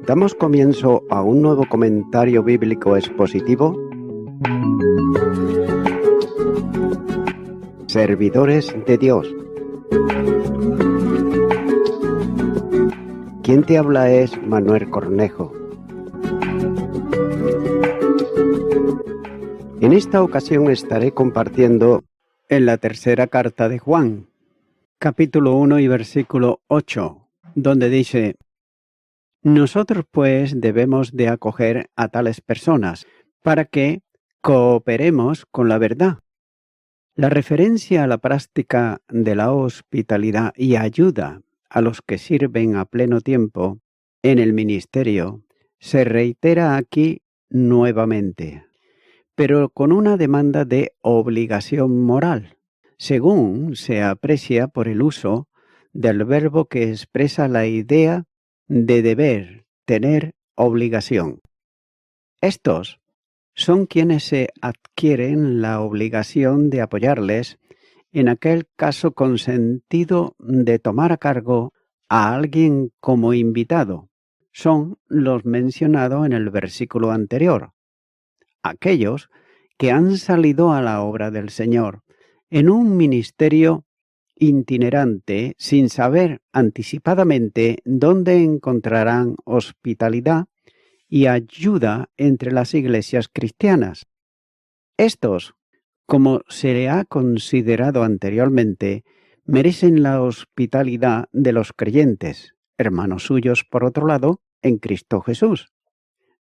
Damos comienzo a un nuevo comentario bíblico expositivo. Servidores de Dios. Quien te habla es Manuel Cornejo. En esta ocasión estaré compartiendo en la tercera carta de Juan, capítulo 1 y versículo 8, donde dice: Nosotros pues debemos de acoger a tales personas para que cooperemos con la verdad. La referencia a la práctica de la hospitalidad y ayuda a los que sirven a pleno tiempo en el ministerio se reitera aquí nuevamente, pero con una demanda de obligación moral, según se aprecia por el uso del verbo que expresa la idea de deber, tener, obligación. Estos son quienes se adquieren la obligación de apoyarles en aquel caso con sentido de tomar a cargo a alguien como invitado. Son los mencionados en el versículo anterior. Aquellos que han salido a la obra del Señor en un ministerio itinerante sin saber anticipadamente dónde encontrarán hospitalidad y ayuda entre las iglesias cristianas. Estos, como se le ha considerado anteriormente, merecen la hospitalidad de los creyentes, hermanos suyos por otro lado, en Cristo Jesús.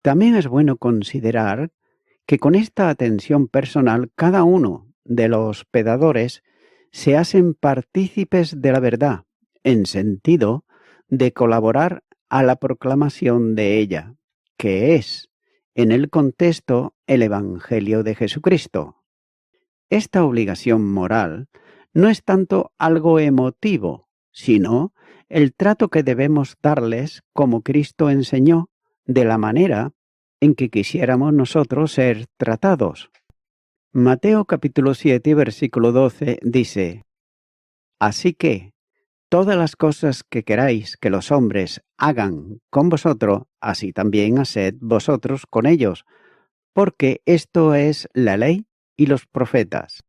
También es bueno considerar que con esta atención personal cada uno de los hospedadores se hacen partícipes de la verdad, en sentido de colaborar a la proclamación de ella, que es, en el contexto, el Evangelio de Jesucristo. Esta obligación moral no es tanto algo emotivo, sino el trato que debemos darles como Cristo enseñó, de la manera en que quisiéramos nosotros ser tratados. Mateo capítulo 7, versículo 12 dice: Así que todas las cosas que queráis que los hombres hagan con vosotros, así también haced vosotros con ellos, porque esto es la ley y los profetas.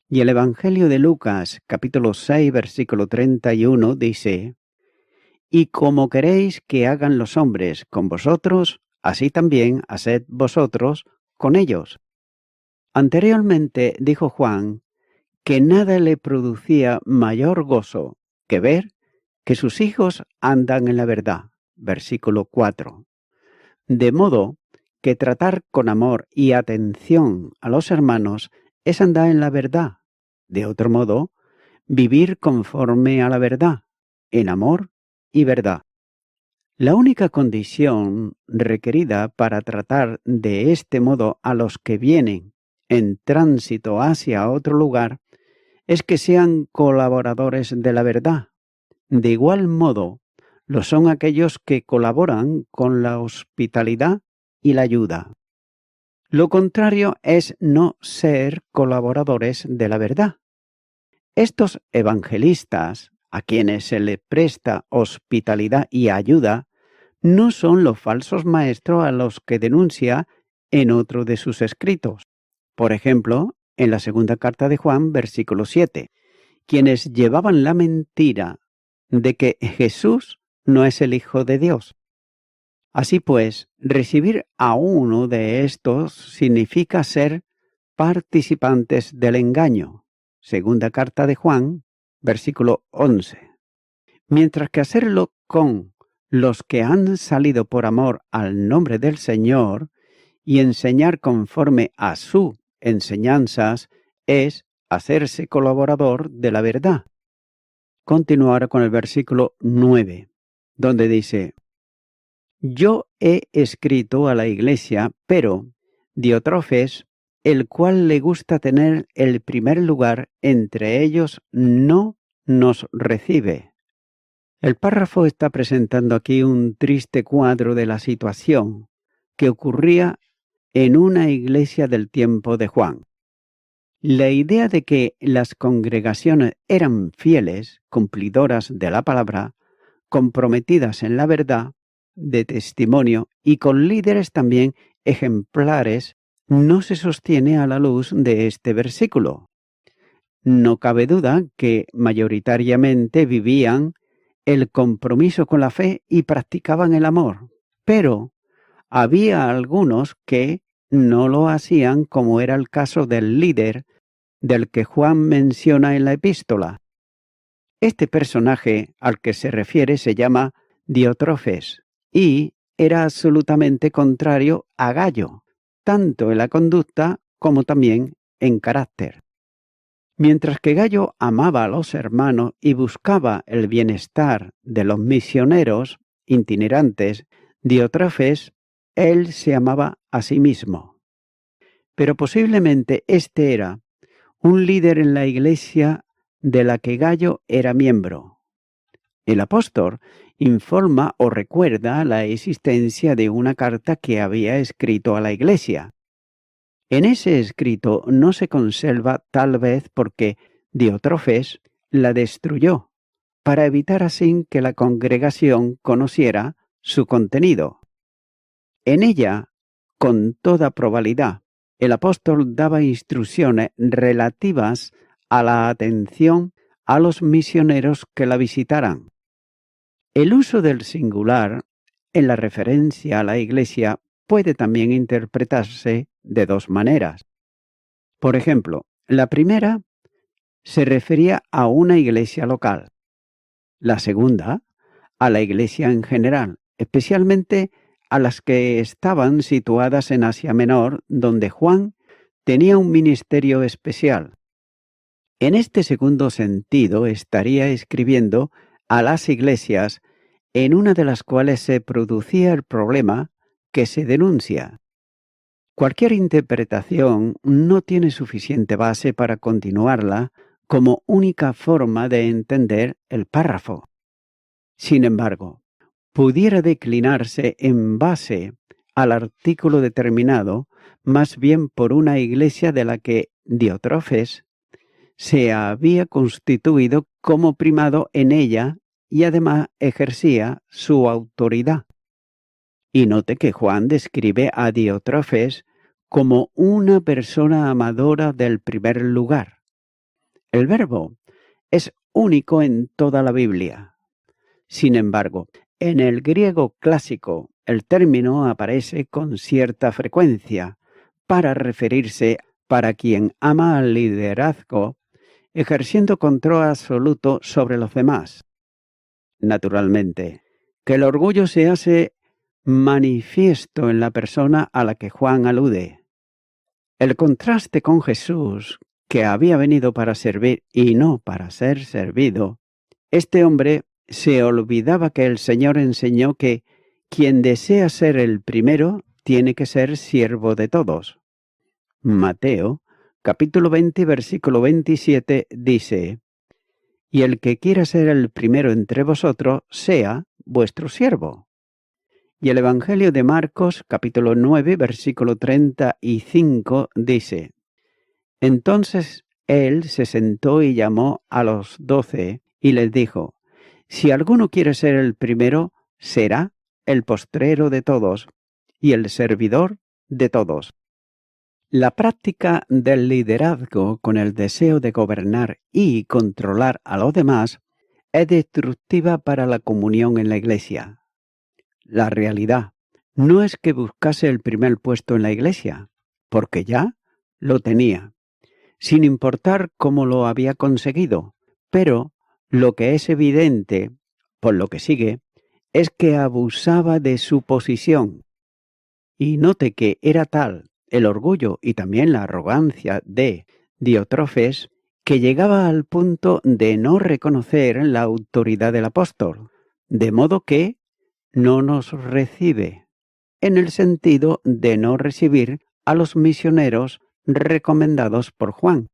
Y el Evangelio de Lucas, capítulo 6, versículo 31, dice: Y como queréis que hagan los hombres con vosotros, así también haced vosotros con ellos. Anteriormente dijo Juan que nada le producía mayor gozo que ver que sus hijos andan en la verdad. Versículo 4. De modo que tratar con amor y atención a los hermanos es andar en la verdad. De otro modo, vivir conforme a la verdad, en amor y verdad. La única condición requerida para tratar de este modo a los que vienen en tránsito hacia otro lugar es que sean colaboradores de la verdad. De igual modo, lo son aquellos que colaboran con la hospitalidad y la ayuda. Lo contrario es no ser colaboradores de la verdad. Estos evangelistas, a quienes se les presta hospitalidad y ayuda, no son los falsos maestros a los que denuncia en otro de sus escritos. Por ejemplo, en la segunda carta de Juan, versículo 7, quienes llevaban la mentira de que Jesús no es el Hijo de Dios. Así pues, recibir a uno de estos significa ser participantes del engaño. Segunda carta de Juan, versículo 11. Mientras que hacerlo con los que han salido por amor al nombre del Señor y enseñar conforme a sus enseñanzas es hacerse colaborador de la verdad. Continuar con el versículo 9, donde dice: Yo he escrito a la iglesia, pero Diótrefes, el cual le gusta tener el primer lugar entre ellos, no nos recibe. El párrafo está presentando aquí un triste cuadro de la situación que ocurría en una iglesia del tiempo de Juan. La idea de que las congregaciones eran fieles, cumplidoras de la palabra, comprometidas en la verdad, de testimonio y con líderes también ejemplares no se sostiene a la luz de este versículo. No cabe duda que mayoritariamente vivían el compromiso con la fe y practicaban el amor, pero había algunos que no lo hacían, como era el caso del líder del que Juan menciona en la epístola. Este personaje al que se refiere se llama Diótrefes y era absolutamente contrario a Gayo, tanto en la conducta como también en carácter. Mientras que Gayo amaba a los hermanos y buscaba el bienestar de los misioneros itinerantes, Diótrefes, él se amaba a sí mismo. Pero posiblemente este era un líder en la iglesia de la que Gayo era miembro. El apóstol informa o recuerda la existencia de una carta que había escrito a la iglesia. En ese escrito no se conserva, tal vez porque Diótrefes la destruyó, para evitar así que la congregación conociera su contenido. En ella, con toda probabilidad, el apóstol daba instrucciones relativas a la atención a los misioneros que la visitaran. El uso del singular en la referencia a la iglesia puede también interpretarse de dos maneras. Por ejemplo, la primera se refería a una iglesia local. La segunda, a la iglesia en general, especialmente a las que estaban situadas en Asia Menor, donde Juan tenía un ministerio especial. En este segundo sentido estaría escribiendo a las iglesias en una de las cuales se producía el problema que se denuncia. Cualquier interpretación no tiene suficiente base para continuarla como única forma de entender el párrafo. Sin embargo, pudiera declinarse en base al artículo determinado, más bien por una iglesia de la que Diótrefes se había constituido como primado en ella y además ejercía su autoridad. Y note que Juan describe a Diótrefes como una persona amadora del primer lugar. El verbo es único en toda la Biblia. Sin embargo, en el griego clásico el término aparece con cierta frecuencia para referirse para quien ama al liderazgo, ejerciendo control absoluto sobre los demás. Naturalmente, que el orgullo se hace manifiesto en la persona a la que Juan alude. El contraste con Jesús, que había venido para servir y no para ser servido, este hombre se olvidaba que el Señor enseñó que quien desea ser el primero tiene que ser siervo de todos. Mateo, capítulo 20, versículo 27, dice: «Y el que quiera ser el primero entre vosotros, sea vuestro siervo». Y el Evangelio de Marcos, capítulo 9, versículo 35, dice: «Entonces él se sentó y llamó a los 12 y les dijo: si alguno quiere ser el primero, será el postrero de todos y el servidor de todos». La práctica del liderazgo con el deseo de gobernar y controlar a los demás es destructiva para la comunión en la iglesia. La realidad no es que buscase el primer puesto en la iglesia, porque ya lo tenía, sin importar cómo lo había conseguido, pero lo que es evidente, por lo que sigue, es que abusaba de su posición. Y note que era tal el orgullo y también la arrogancia de Diótrefes que llegaba al punto de no reconocer la autoridad del apóstol, de modo que no nos recibe, en el sentido de no recibir a los misioneros recomendados por Juan.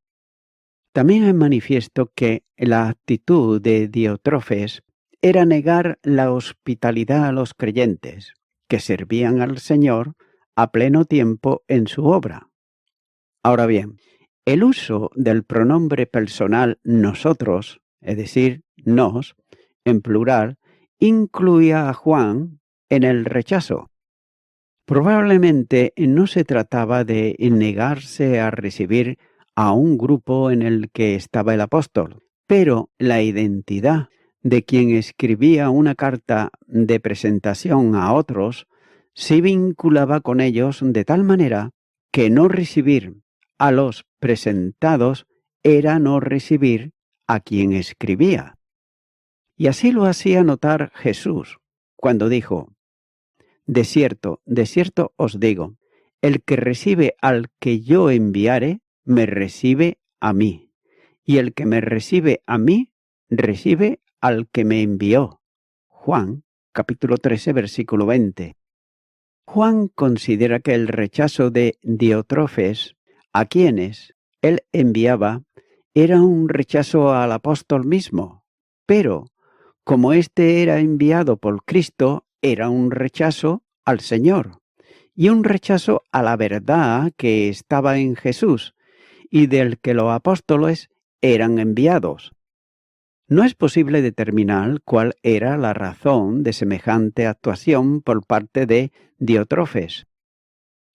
También es manifiesto que la actitud de Diótrefes era negar la hospitalidad a los creyentes, que servían al Señor a pleno tiempo en su obra. Ahora bien, el uso del pronombre personal nosotros, es decir, nos, en plural, incluía a Juan en el rechazo. Probablemente no se trataba de negarse a recibir a un grupo en el que estaba el apóstol, pero la identidad de quien escribía una carta de presentación a otros se vinculaba con ellos de tal manera que no recibir a los presentados era no recibir a quien escribía. Y así lo hacía notar Jesús cuando dijo: de cierto os digo, el que recibe al que yo enviare, me recibe a mí, y el que me recibe a mí, recibe al que me envió. Juan, capítulo 13, versículo 20. Juan considera que el rechazo de Diótrefes, a quienes él enviaba, era un rechazo al apóstol mismo, pero como éste era enviado por Cristo, era un rechazo al Señor y un rechazo a la verdad que estaba en Jesús y del que los apóstoles eran enviados. No es posible determinar cuál era la razón de semejante actuación por parte de Diótrefes,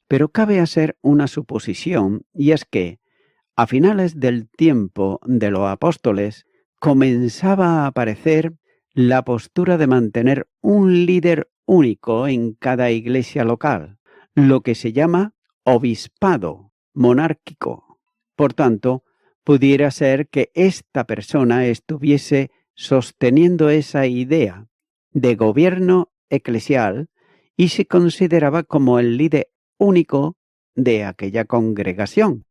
pero cabe hacer una suposición, y es que, a finales del tiempo de los apóstoles, comenzaba a aparecer la postura de mantener un líder único en cada iglesia local, lo que se llama obispado monárquico. Por tanto, pudiera ser que esta persona estuviese sosteniendo esa idea de gobierno eclesial y se consideraba como el líder único de aquella congregación.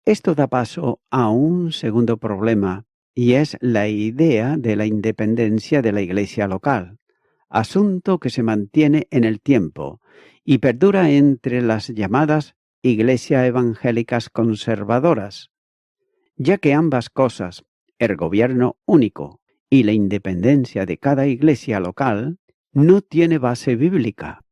Esto da paso a un segundo problema, y es la idea de la independencia de la iglesia local, asunto que se mantiene en el tiempo y perdura entre las llamadas iglesias evangélicas conservadoras, ya que ambas cosas, el gobierno único y la independencia de cada iglesia local, no tiene base bíblica.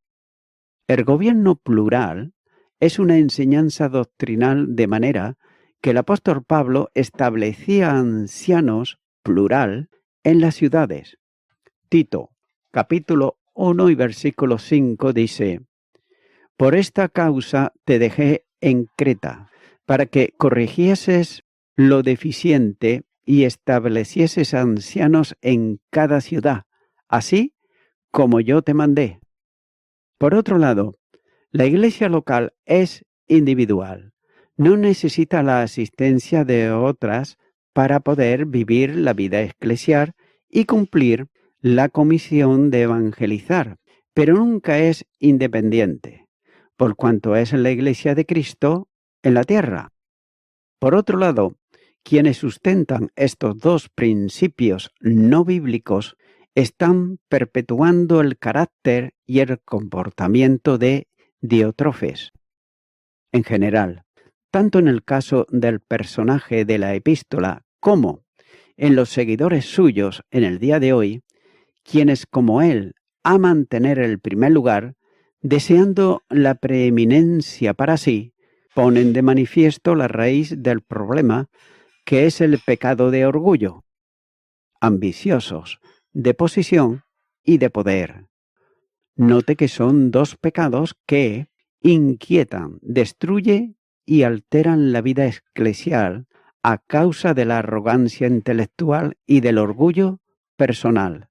El gobierno plural es una enseñanza doctrinal de manera que el apóstol Pablo establecía ancianos plural en las ciudades. Tito, capítulo 1 y versículo 5 dice: por esta causa te dejé en Creta, para que corrigieses lo deficiente y establecieses ancianos en cada ciudad, así como yo te mandé. Por otro lado, la iglesia local es individual. No necesita la asistencia de otras para poder vivir la vida eclesial y cumplir la comisión de evangelizar, pero nunca es independiente, por cuanto es la iglesia de Cristo en la tierra. Por otro lado, quienes sustentan estos dos principios no bíblicos están perpetuando el carácter y el comportamiento de Diótrefes. En general, tanto en el caso del personaje de la epístola como en los seguidores suyos en el día de hoy, quienes como él aman tener el primer lugar, deseando la preeminencia para sí, ponen de manifiesto la raíz del problema, que es el pecado de orgullo, ambiciosos, de posición y de poder. Note que son dos pecados que inquietan, destruyen y alteran la vida eclesial a causa de la arrogancia intelectual y del orgullo personal.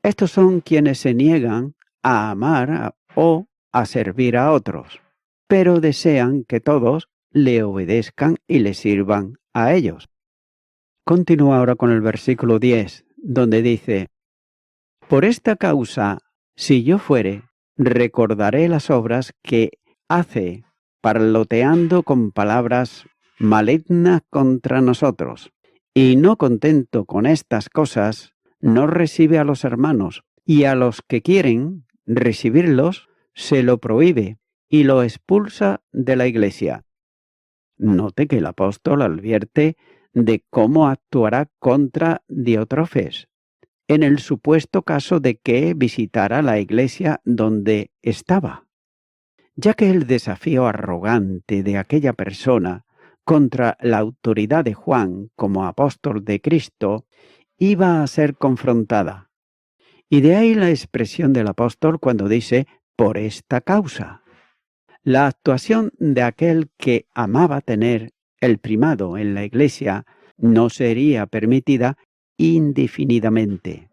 Estos son quienes se niegan a amar o a servir a otros, pero desean que todos le obedezcan y le sirvan a ellos. Continúa ahora con el versículo 10, donde dice: por esta causa, si yo fuere, recordaré las obras que hace, parloteando con palabras malignas contra nosotros. Y no contento con estas cosas, no recibe a los hermanos, y a los que quieren recibirlos, se lo prohíbe y lo expulsa de la iglesia. Note que el apóstol advierte de cómo actuará contra Diótrefes, en el supuesto caso de que visitara la iglesia donde estaba, ya que el desafío arrogante de aquella persona contra la autoridad de Juan como apóstol de Cristo iba a ser confrontada, Y de ahí la expresión del apóstol cuando dice por esta causa. La actuación de aquel que amaba tener el primado en la iglesia no sería permitida indefinidamente.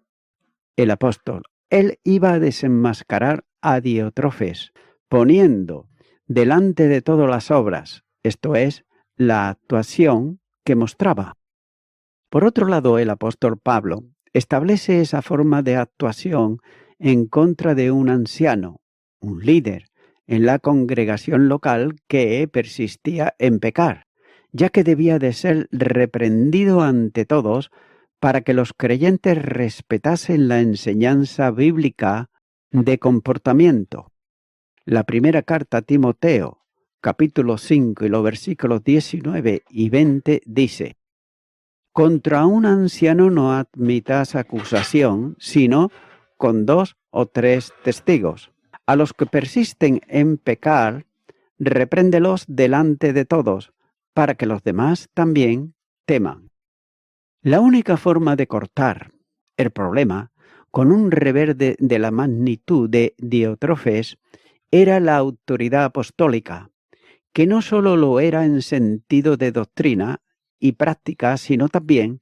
El apóstol, él iba a desenmascarar a Diótrefes, poniendo delante de todas las obras, esto es, la actuación que mostraba. Por otro lado, el apóstol Pablo establece esa forma de actuación en contra de un anciano, un líder, en la congregación local que persistía en pecar, ya que debía de ser reprendido ante todos para que los creyentes respetasen la enseñanza bíblica de comportamiento. La primera carta a Timoteo, capítulo 5 y los versículos 19 y 20 dice: contra un anciano no admitas acusación, sino con 2 o 3 testigos. A los que persisten en pecar, repréndelos delante de todos, para que los demás también teman. La única forma de cortar el problema con un rebelde de la magnitud de Diótrefes era la autoridad apostólica, que no sólo lo era en sentido de doctrina y práctica, sino también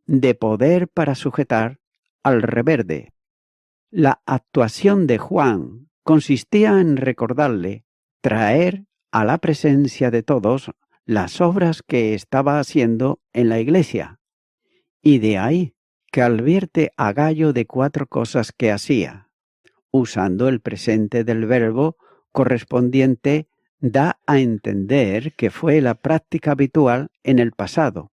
de poder para sujetar al rebelde. La actuación de Juan consistía en recordarle, traer a la presencia de todos las obras que estaba haciendo en la iglesia. Y de ahí que advierte a Gayo de 4 cosas que hacía, usando el presente del verbo correspondiente, da a entender que fue la práctica habitual en el pasado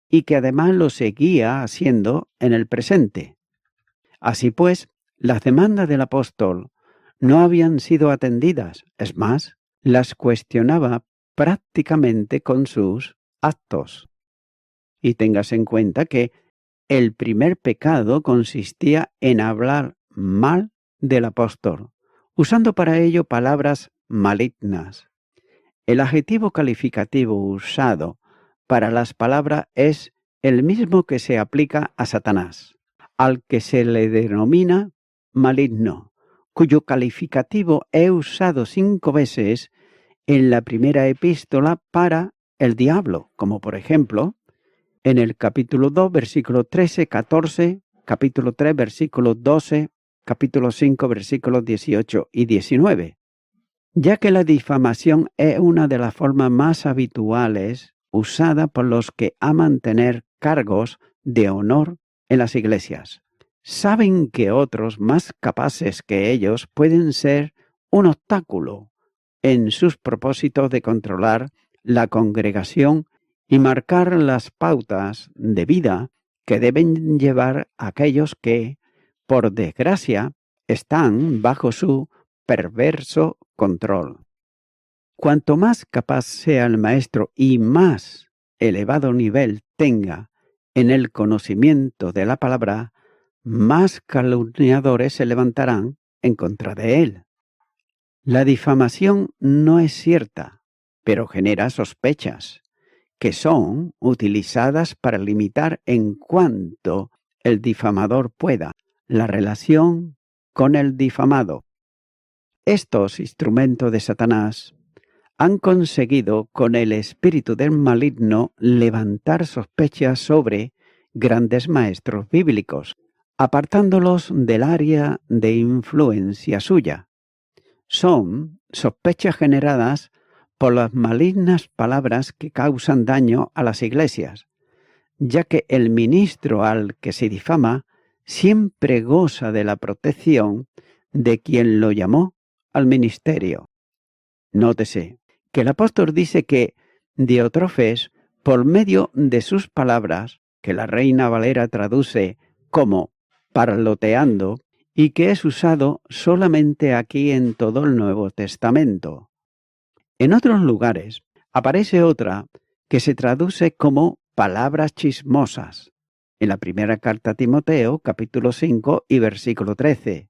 y que además lo seguía haciendo en el presente. Así pues, las demandas del apóstol no habían sido atendidas, es más, las cuestionaba prácticamente con sus actos. Y tengas en cuenta que el primer pecado consistía en hablar mal del apóstol, usando para ello palabras malignas. El adjetivo calificativo usado para las palabras es el mismo que se aplica a Satanás, al que se le denomina maligno, cuyo calificativo es usado 5 veces en la primera epístola para el diablo, como por ejemplo en el capítulo 2, versículos 13, 14, capítulo 3, versículos 12, capítulo 5, versículos 18 y 19. Ya que la difamación es una de las formas más habituales usada por los que aman tener cargos de honor en las iglesias. Saben que otros más capaces que ellos pueden ser un obstáculo en sus propósitos de controlar la congregación y marcar las pautas de vida que deben llevar aquellos que, por desgracia, están bajo su perverso control. Cuanto más capaz sea el maestro y más elevado nivel tenga en el conocimiento de la palabra, más calumniadores se levantarán en contra de él. La difamación no es cierta, pero genera sospechas, que son utilizadas para limitar en cuanto el difamador pueda la relación con el difamado. Estos instrumentos de Satanás han conseguido con el espíritu del maligno levantar sospechas sobre grandes maestros bíblicos, apartándolos del área de influencia suya. Son sospechas generadas por las malignas palabras que causan daño a las iglesias, ya que el ministro al que se difama siempre goza de la protección de quien lo llamó al ministerio. Nótese que el apóstol dice que Diótrefes, por medio de sus palabras, que la Reina Valera traduce como parloteando, y que es usado solamente aquí en todo el Nuevo Testamento. En otros lugares aparece otra que se traduce como palabras chismosas, en la primera carta a Timoteo, capítulo 5 y versículo 13.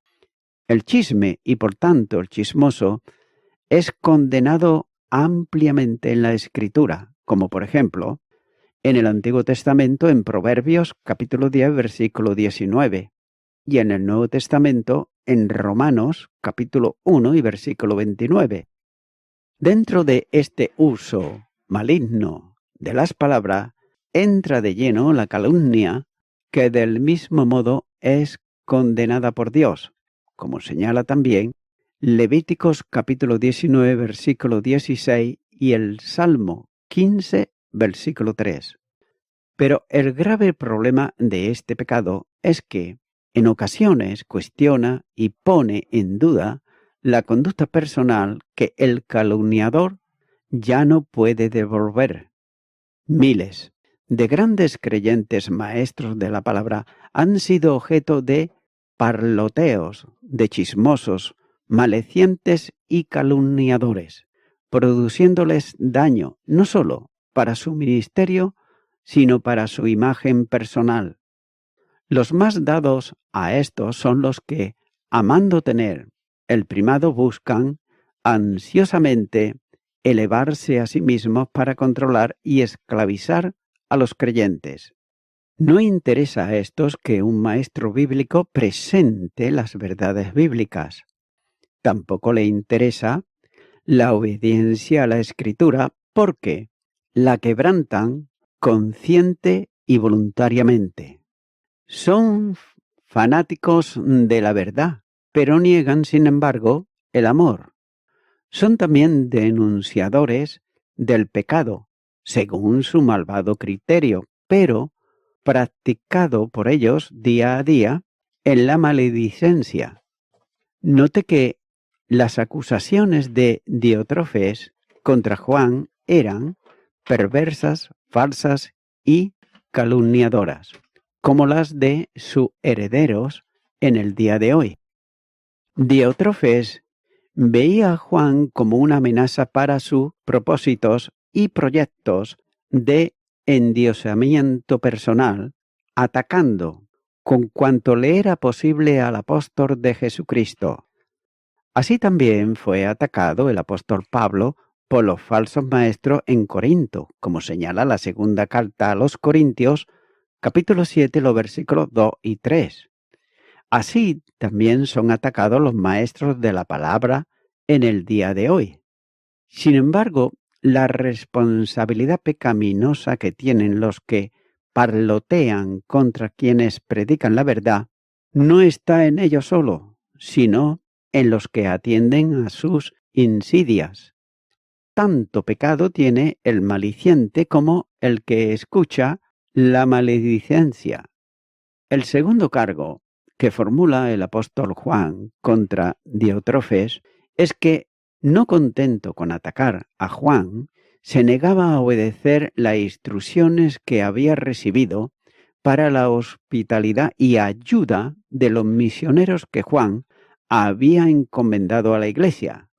El chisme, y por tanto el chismoso, es condenado ampliamente en la Escritura, como por ejemplo en el Antiguo Testamento en Proverbios capítulo 10, versículo 19. y en el Nuevo Testamento en Romanos capítulo 1 y versículo 29. Dentro de este uso maligno de las palabras entra de lleno la calumnia, que del mismo modo es condenada por Dios, como señala también Levíticos capítulo 19 versículo 16 y el Salmo 15 versículo 3. Pero el grave problema de este pecado es que en ocasiones cuestiona y pone en duda la conducta personal que el calumniador ya no puede devolver. Miles de grandes creyentes maestros de la palabra han sido objeto de parloteos, de chismosos, malecientes y calumniadores, produciéndoles daño no solo para su ministerio, sino para su imagen personal. Los más dados a estos son los que, amando tener el primado, buscan ansiosamente elevarse a sí mismos para controlar y esclavizar a los creyentes. No interesa a estos que un maestro bíblico presente las verdades bíblicas. Tampoco le interesa la obediencia a la Escritura, porque la quebrantan consciente y voluntariamente. Son fanáticos de la verdad, pero niegan, sin embargo, el amor. Son también denunciadores del pecado, según su malvado criterio, pero practicado por ellos día a día en la maledicencia. Note que las acusaciones de Diótrefes contra Juan eran perversas, falsas y calumniadoras, como las de sus herederos en el día de hoy. Diótrefes veía a Juan como una amenaza para sus propósitos y proyectos de endiosamiento personal, atacando con cuanto le era posible al apóstol de Jesucristo. Así también fue atacado el apóstol Pablo por los falsos maestros en Corinto, como señala la segunda carta a los Corintios, capítulo 7, los versículos 2 y 3. Así también son atacados los maestros de la palabra en el día de hoy. Sin embargo, la responsabilidad pecaminosa que tienen los que parlotean contra quienes predican la verdad no está en ellos solo, sino en los que atienden a sus insidias. Tanto pecado tiene el maliciente como el que escucha la maledicencia. El segundo cargo que formula el apóstol Juan contra Diótrefes es que, no contento con atacar a Juan, se negaba a obedecer las instrucciones que había recibido para la hospitalidad y ayuda de los misioneros que Juan había encomendado a la iglesia.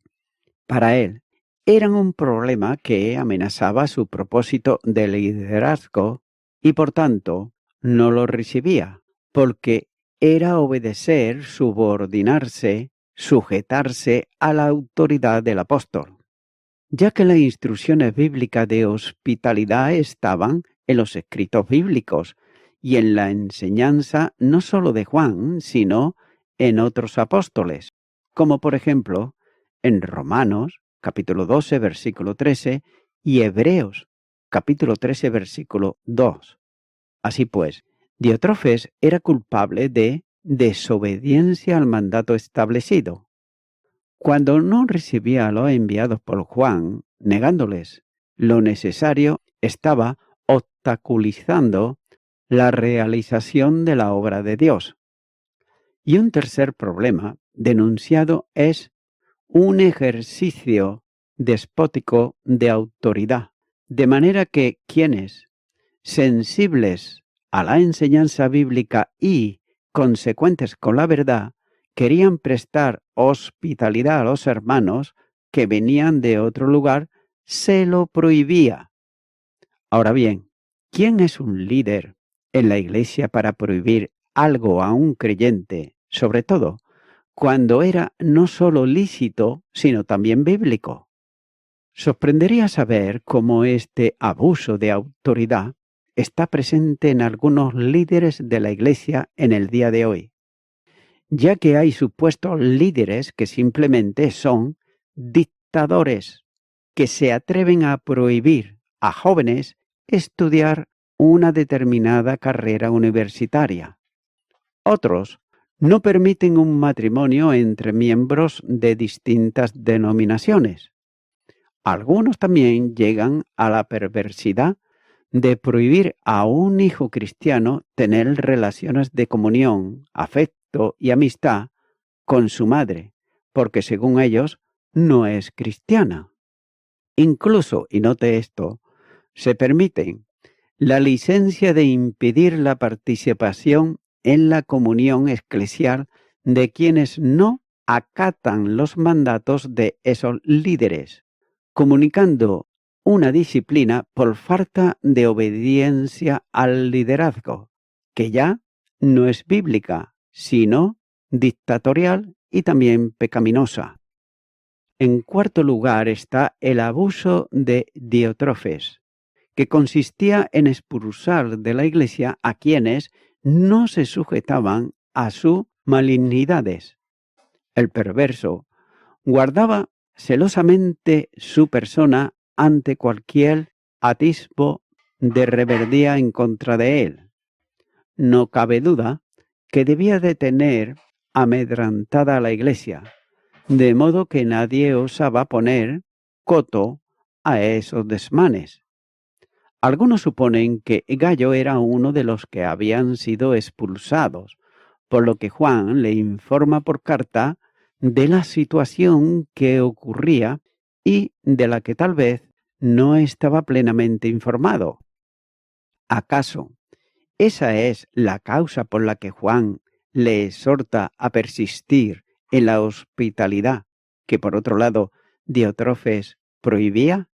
Para él, eran un problema que amenazaba su propósito de liderazgo y por tanto no lo recibía, porque era obedecer, subordinarse, sujetarse a la autoridad del apóstol, ya que las instrucciones bíblicas de hospitalidad estaban en los escritos bíblicos y en la enseñanza no solo de Juan, sino en otros apóstoles, como por ejemplo en Romanos, capítulo 12, versículo 13, y Hebreos, capítulo 13, versículo 2. Así pues, Diótrefes era culpable de desobediencia al mandato establecido. Cuando no recibía a los enviados por Juan, negándoles lo necesario, estaba obstaculizando la realización de la obra de Dios. Y un tercer problema denunciado es un ejercicio despótico de autoridad, de manera que quienes, sensibles a la enseñanza bíblica y consecuentes con la verdad, querían prestar hospitalidad a los hermanos que venían de otro lugar, se lo prohibía. Ahora bien, ¿quién es un líder en la iglesia para prohibir algo a un creyente, sobre todo cuando era no solo lícito, sino también bíblico? Sorprendería saber cómo este abuso de autoridad está presente en algunos líderes de la iglesia en el día de hoy. ya que hay supuestos líderes que simplemente son dictadores que se atreven a prohibir a jóvenes estudiar una determinada carrera universitaria. Otros no permiten un matrimonio entre miembros de distintas denominaciones. Algunos también llegan a la perversidad de prohibir a un hijo cristiano tener relaciones de comunión, afecto y amistad con su madre, porque según ellos no es cristiana. Incluso, y note esto, se permiten la licencia de impedir la participación en la comunión eclesial de quienes no acatan los mandatos de esos líderes, comunicando una disciplina por falta de obediencia al liderazgo, que ya no es bíblica, sino dictatorial y también pecaminosa. En cuarto lugar está el abuso de Diótrefes, que consistía en expulsar de la iglesia a quienes no se sujetaban a sus malignidades. El perverso guardaba celosamente su persona ante cualquier atisbo de rebeldía en contra de él. No cabe duda que debía de tener amedrantada a la iglesia, de modo que nadie osaba poner coto a esos desmanes. Algunos suponen que Gallo era uno de los que habían sido expulsados, por lo que Juan le informa por carta de la situación que ocurría y de la que tal vez no estaba plenamente informado. ¿Acaso esa es la causa por la que Juan le exhorta a persistir en la hospitalidad que, por otro lado, Diótrefes prohibía?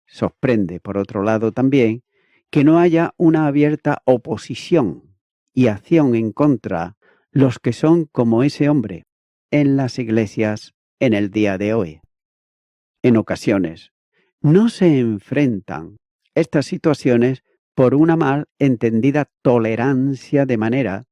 Sorprende, por otro lado, también que no haya una abierta oposición y acción en contra los que son como ese hombre en las iglesias en el día de hoy. En ocasiones, no se enfrentan estas situaciones por una mal entendida tolerancia, de manera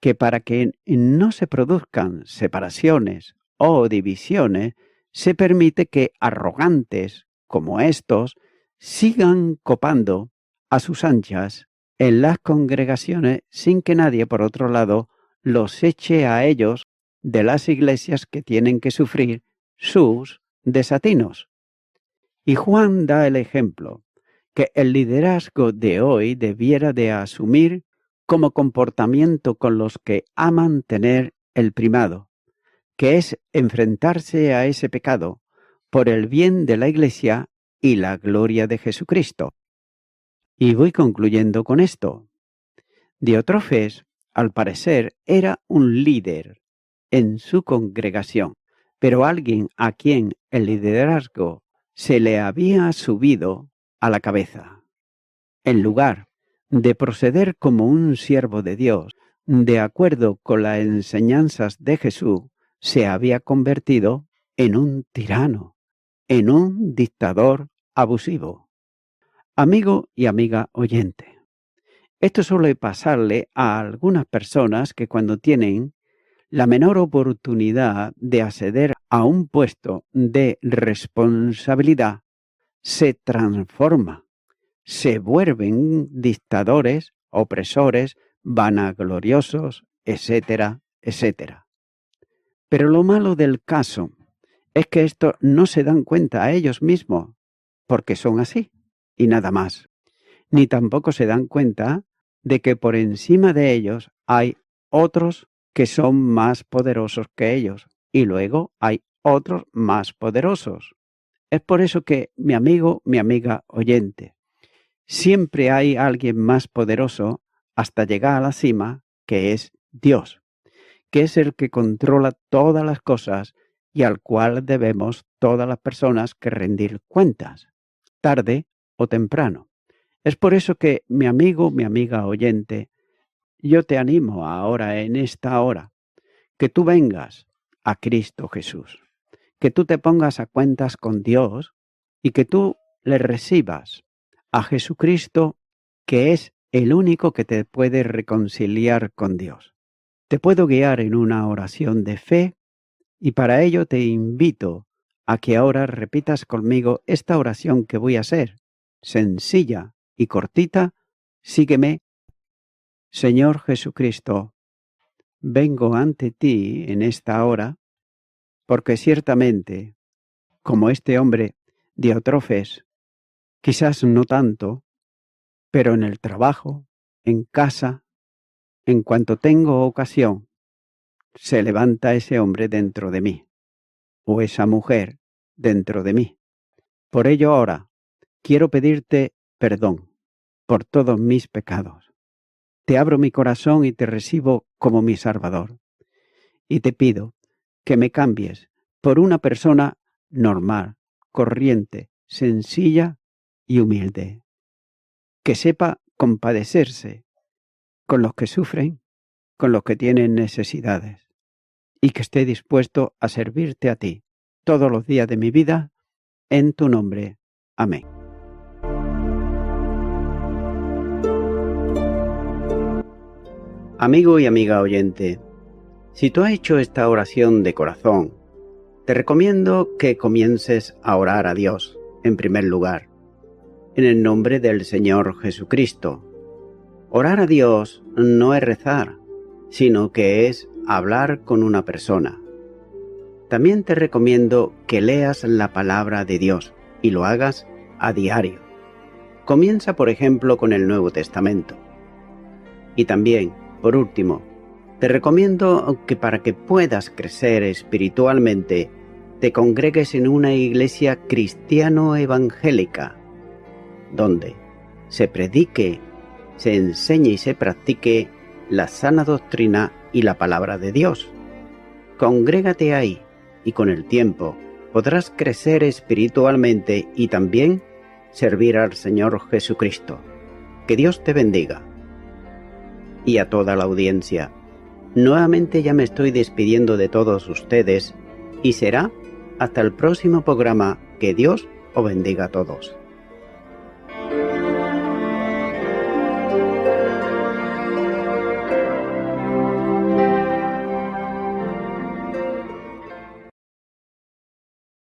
que para que no se produzcan separaciones o divisiones, se permite que arrogantes como estos sigan copando a sus anchas en las congregaciones sin que nadie, por otro lado, los eche a ellos de las iglesias que tienen que sufrir sus desatinos. Y Juan da el ejemplo que el liderazgo de hoy debiera de asumir como comportamiento con los que aman tener el primado, que es enfrentarse a ese pecado por el bien de la Iglesia y la gloria de Jesucristo. Y voy concluyendo con esto. Diótrefes, al parecer, era un líder en su congregación, pero alguien a quien el liderazgo se le había subido a la cabeza. En lugar de proceder como un siervo de Dios, de acuerdo con las enseñanzas de Jesús, se había convertido en un tirano, en un dictador abusivo. Amigo y amiga oyente, esto suele pasarle a algunas personas que cuando tienen la menor oportunidad de acceder a un puesto de responsabilidad, se transforma. Se vuelven dictadores, opresores, vanagloriosos, etcétera, etcétera. Pero lo malo del caso es que estos no se dan cuenta a ellos mismos, porque son así, y nada más. Ni tampoco se dan cuenta de que por encima de ellos hay otros que son más poderosos que ellos, y luego hay otros más poderosos. Es por eso que, mi amigo, mi amiga oyente, siempre hay alguien más poderoso hasta llegar a la cima, que es Dios, que es el que controla todas las cosas y al cual debemos todas las personas que rendir cuentas, tarde o temprano. Es por eso que, mi amigo, mi amiga oyente, yo te animo ahora, en esta hora, que tú vengas a Cristo Jesús, que tú te pongas a cuentas con Dios y que tú le recibas a Jesucristo, que es el único que te puede reconciliar con Dios. Te puedo guiar en una oración de fe y para ello te invito a que ahora repitas conmigo esta oración que voy a hacer, sencilla y cortita. Sígueme. Señor Jesucristo, vengo ante ti en esta hora, porque ciertamente, como este hombre Diótrefes, quizás no tanto, pero en el trabajo, en casa, en cuanto tengo ocasión, se levanta ese hombre dentro de mí, o esa mujer dentro de mí. Por ello ahora quiero pedirte perdón por todos mis pecados. Te abro mi corazón y te recibo como mi Salvador. Y te pido que me cambies por una persona normal, corriente, sencilla y humilde, que sepa compadecerse con los que sufren, con los que tienen necesidades, y que esté dispuesto a servirte a ti todos los días de mi vida, en tu nombre. Amén. Amigo y amiga oyente, si tú has hecho esta oración de corazón, te recomiendo que comiences a orar a Dios, en primer lugar, en el nombre del Señor Jesucristo. Orar a Dios no es rezar, sino que es hablar con una persona. También te recomiendo que leas la palabra de Dios y lo hagas a diario. Comienza, por ejemplo, con el Nuevo Testamento. Y también, por último, te recomiendo que para que puedas crecer espiritualmente, te congregues en una iglesia cristiano-evangélica, donde se predique, se enseñe y se practique la sana doctrina y la palabra de Dios. Congrégate ahí y con el tiempo podrás crecer espiritualmente y también servir al Señor Jesucristo. Que Dios te bendiga. Y a toda la audiencia, nuevamente ya me estoy despidiendo de todos ustedes y será hasta el próximo programa. Que Dios os bendiga a todos.